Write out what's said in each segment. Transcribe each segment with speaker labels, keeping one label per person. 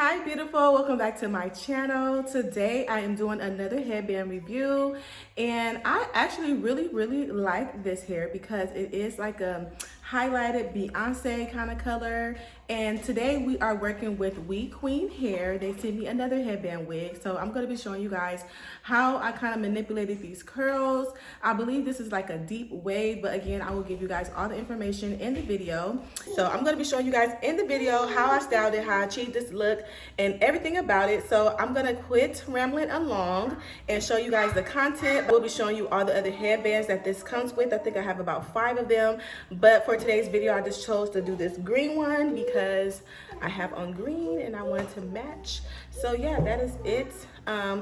Speaker 1: Hi beautiful, welcome back to my channel. Today I am doing another headband review, and I actually really like this hair because it is like a highlighted Beyonce kind of color. And today we are working with Wequeen hair. They sent me another headband wig, so I'm going to be showing you guys how I kind of manipulated these curls. I believe this is like a deep wave, but again, I will give you guys all the information in the video. So I'm going to be showing you guys in the video how I styled it, how I achieved this look, and everything about it. So I'm going to quit rambling along and show you guys the content. We'll be showing you all the other headbands that this comes with. I think I have about 5 of them, but for today's video I just chose to do this green one because I have on green and I wanted to match. So yeah, that is it.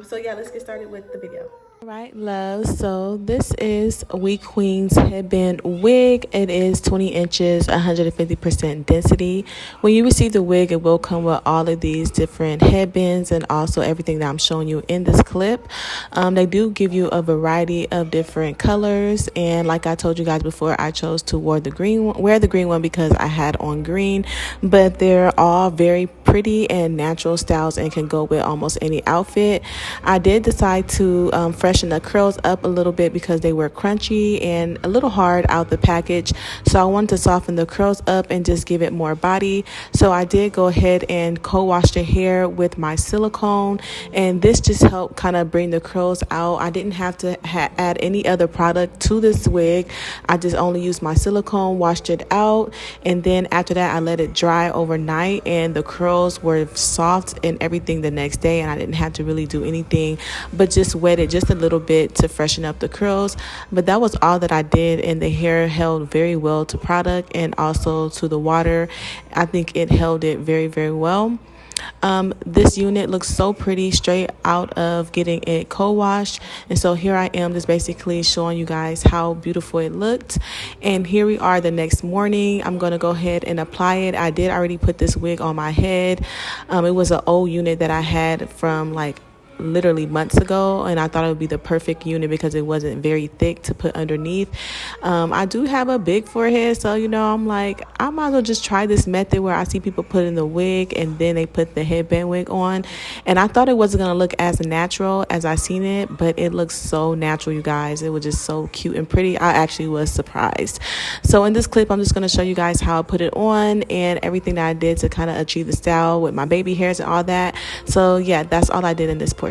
Speaker 1: So yeah, let's get started with the video. All right, love, so this is Wequeen's headband wig. It is 20 inches, 150% density. When you receive the wig, it will come with all of these different headbands and also everything that I'm showing you in this clip. They do give you a variety of different colors, and like I told you guys before, I chose to wear the green one because I had on green, but they're all very pretty and natural styles and can go with almost any outfit. I did decide to freshen the curls up a little bit because they were crunchy and a little hard out the package, so I wanted to soften the curls up and just give it more body. So I did go ahead and co-wash the hair with my silicone, and this just helped kind of bring the curls out. I didn't have to add any other product to this wig. I just only used my silicone, washed it out, and then after that I let it dry overnight, and the curls were soft and everything the next day, and I didn't have to really do anything but just wet it just a little bit to freshen up the curls. But that was all that I did, and the hair held very well to product and also to the water. I think it held it very well. This unit looks so pretty straight out of getting it co-washed, and so here I am just basically showing you guys how beautiful it looked. And here we are the next morning. I'm going to go ahead and apply it. I did already put this wig on my head. It was an old unit that I had from like literally months ago, and I thought it would be the perfect unit because it wasn't very thick to put underneath. I do have a big forehead, so you know, I'm like, I might as well just try this method where I see people put in the wig and then they put the headband wig on, and I thought it wasn't gonna look as natural as I seen it, but it looks so natural, you guys. It was just so cute and pretty. I actually was surprised. So in this clip I'm just going to show you guys how I put it on and everything that I did to kind of achieve the style with my baby hairs and all that. So yeah, that's all I did in this portion.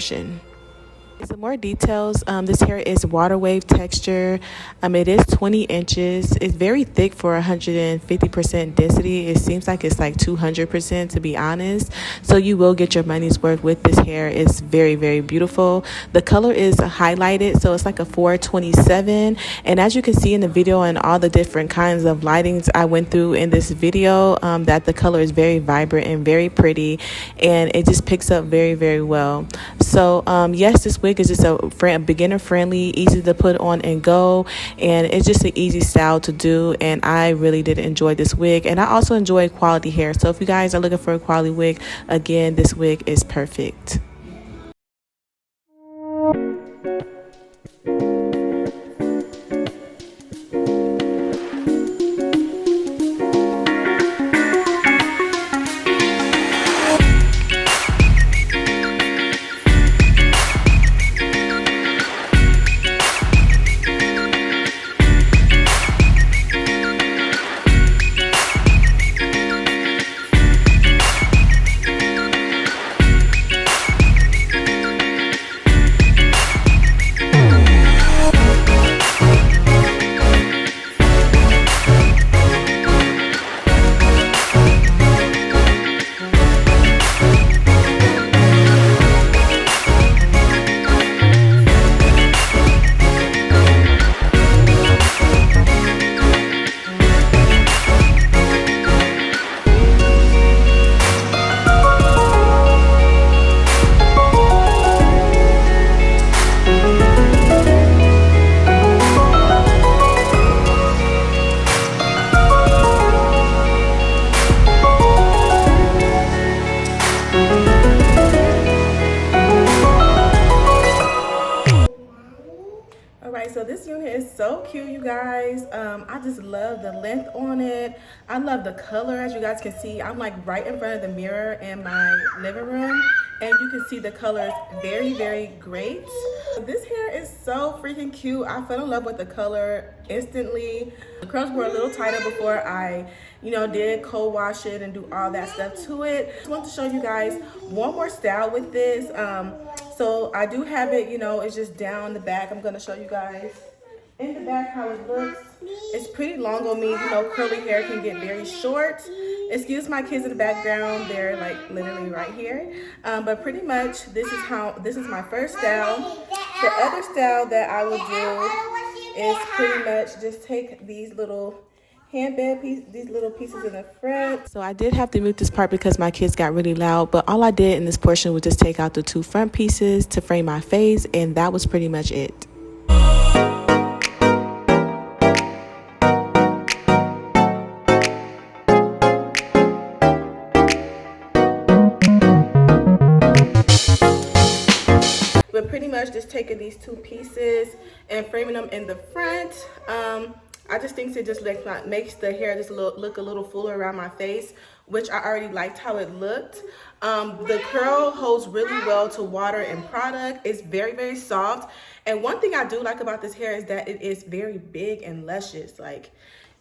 Speaker 1: Some more details. This hair is water wave texture. It is 20 inches. It's very thick for 150% density. It seems like it's like 200% to be honest. So you will get your money's worth with this hair. It's very beautiful. The color is highlighted, so it's like a 427. And as you can see in the video and all the different kinds of lightings I went through in this video, that the color is very vibrant and very pretty, and it just picks up very well. So yes, this wig is just a beginner friendly, easy to put on and go, and it's just an easy style to do, and I really did enjoy this wig. And I also enjoy quality hair, so if you guys are looking for a quality wig, again, this wig is perfect. so cute, you guys. I just love the length on it. I love the color. As you guys can see, I'm like right in front of the mirror in my living room, and you can see the colors very, very great. This hair is so freaking cute. I fell in love with the color instantly. The curls were a little tighter before I, did cold wash it and do all that stuff to it. I just want to show you guys one more style with this. So I do have it, it's just down the back. I'm gonna show you guys in the back how it looks. It's pretty long on me. Curly hair can get very short. Excuse my kids in the background. They're like literally right here. But pretty much this is my first style. The other style that I will do is pretty much just take these little handbag pieces, these little pieces in the front. So I did have to mute this part because my kids got really loud, but all I did in this portion was just take out the 2 front pieces to frame my face, and that was pretty much it. But pretty much just taking these 2 pieces and framing them in the front. I just think it just makes the hair just look a little fuller around my face, which I already liked how it looked. The curl holds really well to water and product. It's very, very soft. And one thing I do like about this hair is that it is very big and luscious. Like,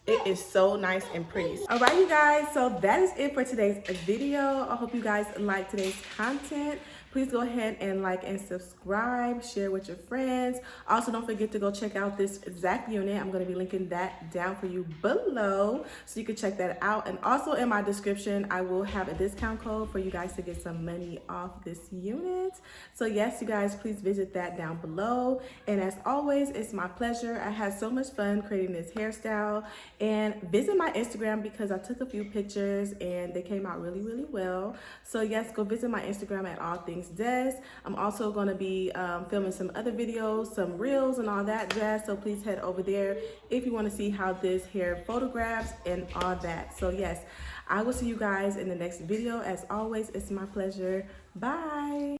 Speaker 1: it is so nice and pretty. All right, you guys, so that is it for today's video. I hope you guys like today's content. Please go ahead and like and subscribe, share with your friends. Also, don't forget to go check out this exact unit. I'm gonna be linking that down for you below so you can check that out. And also in my description, I will have a discount code for you guys to get some money off this unit. So yes, you guys, please visit that down below. And as always, it's my pleasure. I had so much fun creating this hairstyle. And visit my Instagram because I took a few pictures and they came out really, really well. So yes, go visit my Instagram at All Things Des. I'm also going to be filming some other videos, some reels and all that jazz. So please head over there if you want to see how this hair photographs and all that. So yes, I will see you guys in the next video. As always, it's my pleasure. Bye.